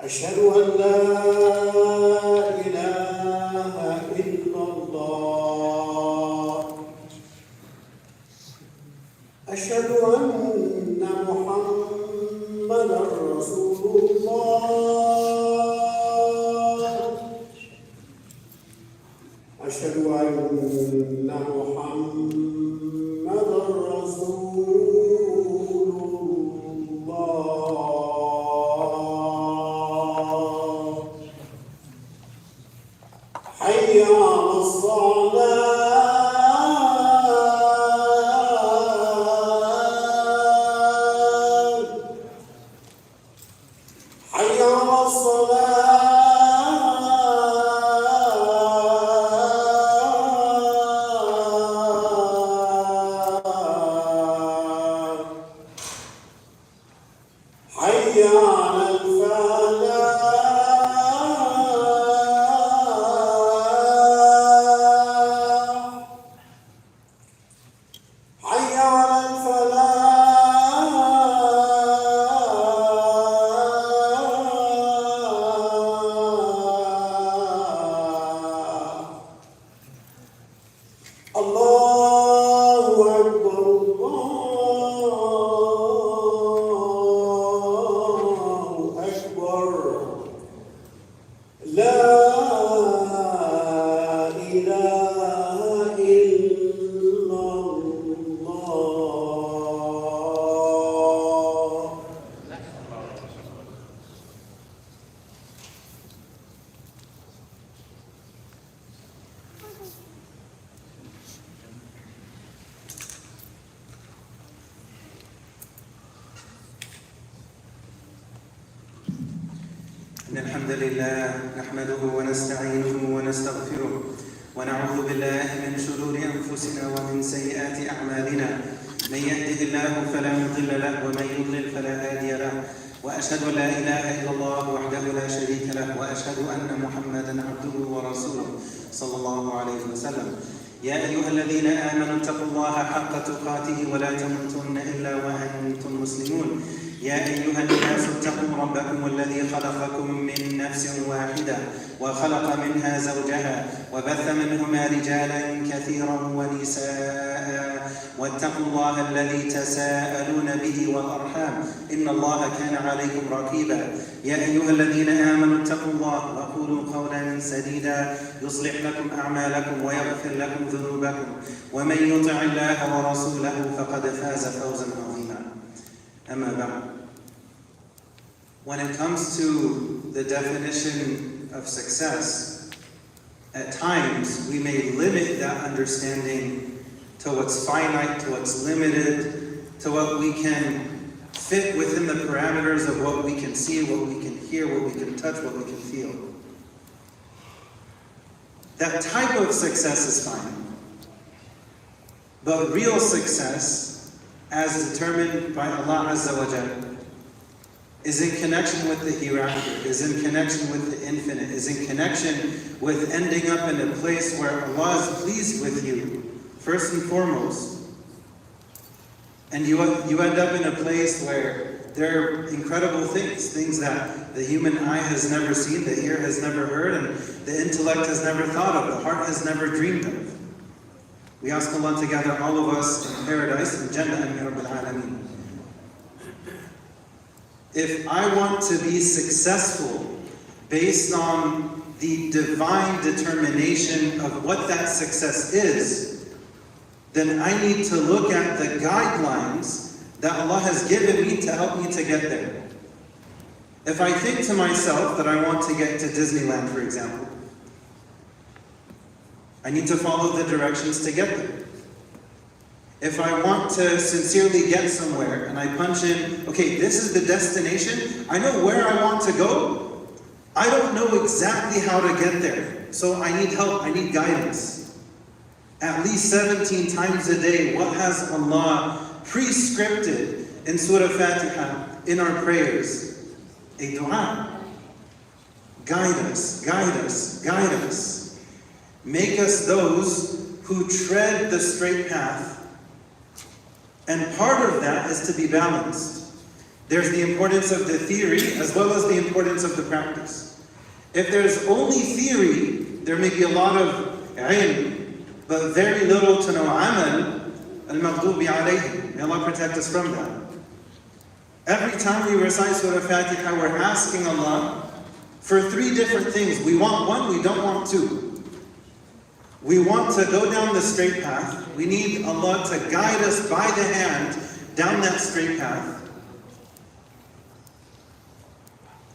أشهد أن لا إله إلا الله أشهد أن محمدا رسول الله أشهد أن محمدا رسول الله حي على الصلاة حي على الصلاة حي على الفلاح حي على الفلاح الله أكبر الله أكبر لا إله إلا الله إن الحمد لله نحمده ونستعينه ونستغفره ونعوذ بالله من شرور أنفسنا ومن سيئات أعمالنا من يهده الله فلا مضل له ومن يضلل فلا هادي له وأشهد أن لا إله إلا الله وحده لا شريك له وأشهد أن محمدا عبده ورسوله صلى الله عليه وسلم يا أيها الذين آمنوا اتقوا الله حق تقاته ولا تموتن إلا وأنتم مسلمون يا أيها الناس اتقوا ربكم الذي خلقكم من نفس واحدة وخلق منها زوجها وبث منهما رجالا كثيرا ونساء واتقوا الله الذي تساءلون به والأرحام إن الله كان عليكم رقيبا يا أيها الذين آمنوا اتقوا الله وقولوا قولا سديدا يصلح لكم أعمالكم ويغفر لكم ذنوبكم ومن يطع الله ورسوله فقد فاز فوزا عظيما أما بعد. When it comes to the definition of success, at times we may limit that understanding to what's finite, to what's limited, to what we can fit within the parameters of what we can see, what we can hear, what we can touch, what we can feel. That type of success is fine. But real success, as determined by Allah Azza wa Jalla, is in connection with the hereafter, is in connection with the infinite, is in connection with ending up in a place where Allah is pleased with you, first and foremost. And you end up in a place where there are incredible things that the human eye has never seen, the ear has never heard, and the intellect has never thought of, the heart has never dreamed of. We ask Allah to gather all of us in paradise, in Jannah, Amin Rabbil Alameen. If I want to be successful based on the divine determination of what that success is, then I need to look at the guidelines that Allah has given me to help me to get there. If I think to myself that I want to get to Disneyland, for example, I need to follow the directions to get there. If I want to sincerely get somewhere and I punch in, okay, this is the destination, I know where I want to go, I don't know exactly how to get there. So I need help, I need guidance. At least 17 times a day, what has Allah prescripted in Surah Fatiha, in our prayers? A dua. Guide us, guide us, guide us. Make us those who tread the straight path. And part of that is to be balanced. There's the importance of the theory as well as the importance of the practice. If there's only theory, there may be a lot of ilm, but very little to no amal, al-maghdubi alayhim. May Allah protect us from that. Every time we recite Surah Fatiha, we're asking Allah for three different things. We want one, we don't want two. We want to go down the straight path. We need Allah to guide us by the hand down that straight path.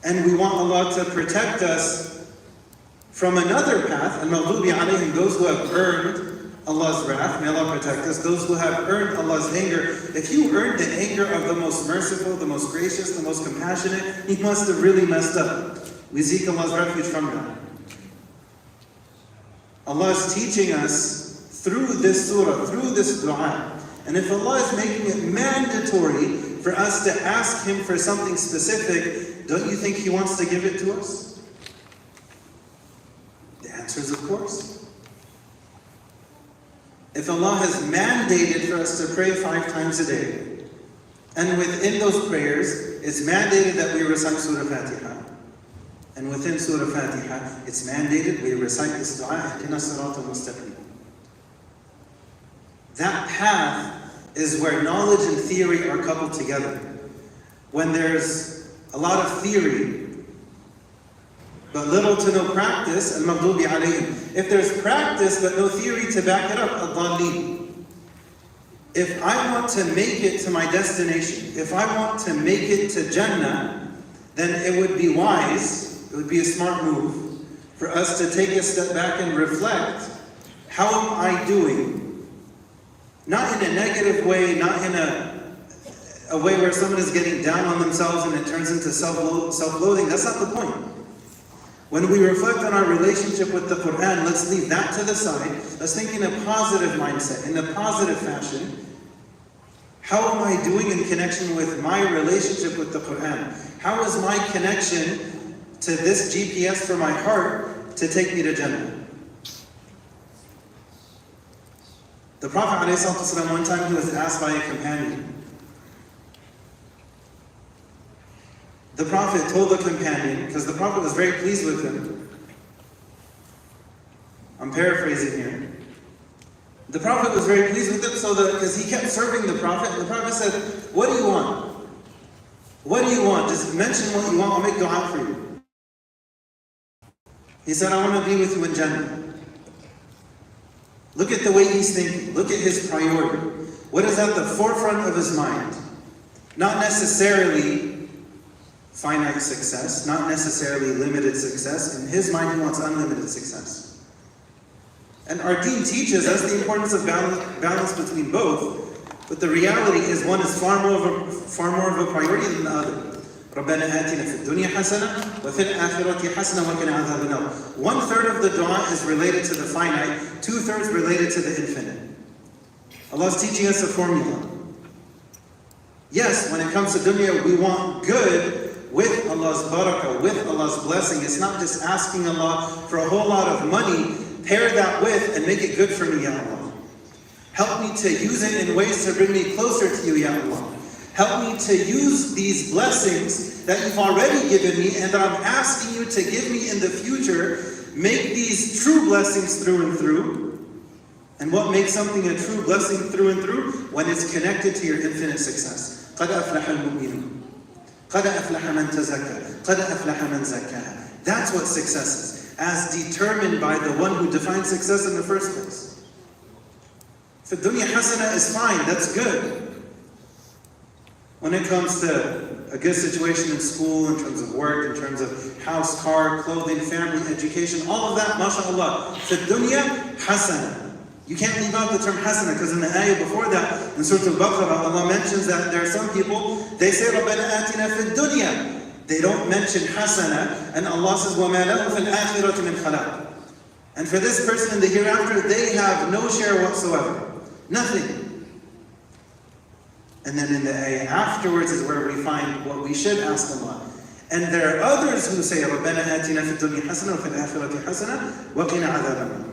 And we want Allah to protect us from another path, al-maghdubi alayhim, those who have earned Allah's wrath. May Allah protect us. Those who have earned Allah's anger. If you earned the anger of the most merciful, the most gracious, the most compassionate, you must have really messed up. We seek Allah's refuge from that. Allah is teaching us through this surah, through this dua. And if Allah is making it mandatory for us to ask Him for something specific, don't you think He wants to give it to us? The answer is of course. If Allah has mandated for us to pray 5 times a day, and within those prayers, it's mandated that we recite Surah Fatiha, and within Surah Fatiha, it's mandated we recite this dua, Ihdina Siratal Mustaqim. That path is where knowledge and theory are coupled together. When there's a lot of theory, but little to no practice, al-maghdubi alayhim. If there's practice but no theory to back it up, al-dhalleen. If I want to make it to my destination, if I want to make it to Jannah, then it would be wise, it would be a smart move for us to take a step back and reflect, how am I doing? Not in a negative way, not in a way where someone is getting down on themselves and it turns into self-loathing. That's not the point. When we reflect on our relationship with the Quran, let's leave that to the side. Let's think in a positive mindset, in a positive fashion. How am I doing in connection with my relationship with the Quran? How is my connection to this GPS for my heart to take me to Jannah? The Prophet ﷺ, one time he was asked by a companion. The Prophet told the companion, because the Prophet was very pleased with him. I'm paraphrasing here. The Prophet was very pleased with him because he kept serving the Prophet, and the Prophet said, what do you want? What do you want? Just mention what you want, I'll make dua for you. He said, I want to be with you in Jannah. Look at the way he's thinking. Look at his priority. What is at the forefront of his mind? Not necessarily finite success, not necessarily limited success. In his mind, he wants unlimited success. And our deen teaches us the importance of balance between both, but the reality is one is far more of a priority than the other. رَبَّنَا آتِنَا فِي الدُّنْيَا حَسَنَةً وَفِي الْآخِرَةِ حَسَنَةً وَقِنَا عَذَابَ النَّارِ. 1/3 of the dua is related to the finite, 2/3 related to the infinite. Allah is teaching us a formula. Yes, when it comes to dunya, we want good with Allah's barakah, with Allah's blessing. It's not just asking Allah for a whole lot of money, pair that with and make it good for me, Ya Allah. Help me to use it in ways to bring me closer to you, Ya Allah. Help me to use these blessings that you've already given me and that I'm asking you to give me in the future. Make these true blessings through and through. And what makes something a true blessing through and through? When it's connected to your infinite success. قَدْ أَفْلَحَ الْمُؤْمِنُونَ قَدْ أَفْلَحَ مَنْ تَزَكَّى قَدْ أَفْلَحَ مَنْ زَكَّاهَا. That's what success is, as determined by the one who defines success in the first place. So dunya hasana is fine, that's good. When it comes to a good situation in school, in terms of work, in terms of house, car, clothing, family, education, all of that, mashallah. For dunya hasana. You can't leave out the term hasana, because in the ayah before that, in Surah Al-Baqarah, Allah mentions that there are some people, they say, رَبَّنَا آتِنَا فِي الدُّنْيَا. They don't mention hasana, and Allah says, وَمَا لَهُ فِي الْآخِرَةِ مِنْ خَلَاقٍ. And for this person in the hereafter, they have no share whatsoever. Nothing. And then in the ayah afterwards is where we find what we should ask Allah. And there are others who say, رَبَّنَا آتِنَا فِي الدُّنْيَا حَسَنَةً وَفِي الْآخِرَةِ حَسَنَةً وَقِنَا عَذَابَ النَّارِ.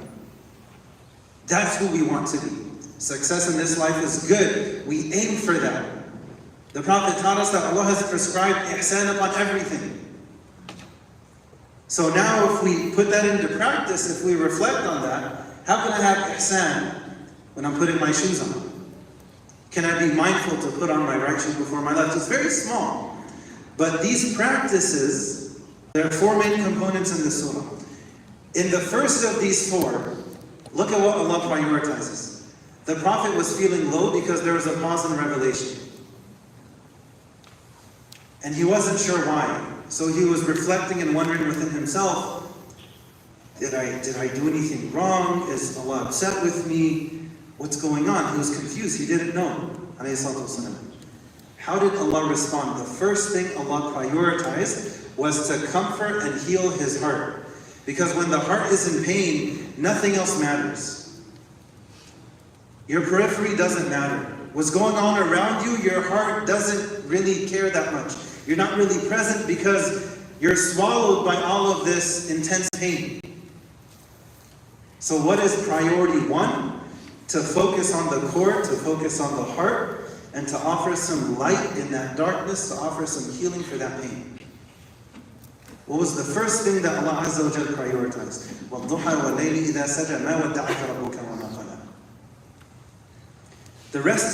That's who we want to be. Success in this life is good. We aim for that. The Prophet taught us that Allah has prescribed ihsan upon everything. So now if we put that into practice, if we reflect on that, how can I have ihsan when I'm putting my shoes on? Can I be mindful to put on my right shoe before my left? It's very small. But these practices, there are 4 main components in the surah. In the first of these 4, look at what Allah prioritizes. The Prophet was feeling low because there was a pause in revelation. And he wasn't sure why. So he was reflecting and wondering within himself, did I do anything wrong? Is Allah upset with me? What's going on? He was confused. He didn't know. How did Allah respond? The first thing Allah prioritized was to comfort and heal his heart. Because when the heart is in pain, nothing else matters. Your periphery doesn't matter. What's going on around you, your heart doesn't really care that much. You're not really present because you're swallowed by all of this intense pain. So what is priority 1? To focus on the core, to focus on the heart, and to offer some light in that darkness, to offer some healing for that pain. What was the first thing that Allah Azza wa Jalla prioritized? وَالضُّحَى وَاللَّيْلِ إِذَا سَجَى مَا وَدَّعَكَ رَبُّكَ وَمَا قَلَى. The rest